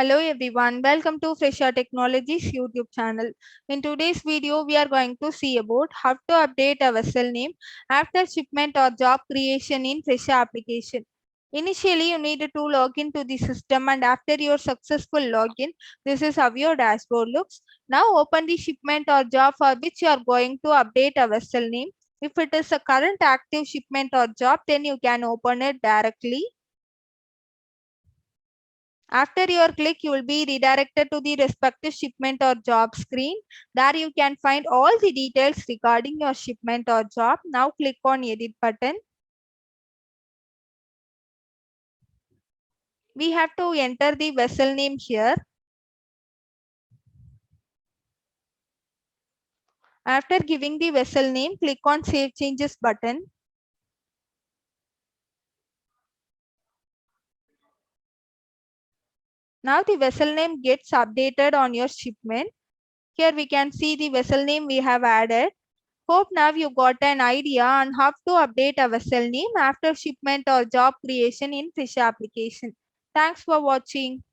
Hello everyone, welcome to Fresa Technologies YouTube channel. In today's video, we are going to see about how to update a vessel name after shipment or job creation in Fresa application. Initially, you need to log into the system, and after your successful login, this is how your dashboard looks. Now open the shipment or job for which you are going to update a vessel name. If it is a current active shipment or job, then you can open it directly. After your click, you will be redirected to the respective shipment or job screen. There you can find all the details regarding your shipment or job. Now click on edit button. We have to enter the vessel name here. After giving the vessel name, click on save changes button. Now the vessel name gets updated on your shipment. Here we can see the vessel name we have added. Hope now you got an idea on how to update a vessel name after shipment or job creation in Fresa application. Thanks for watching.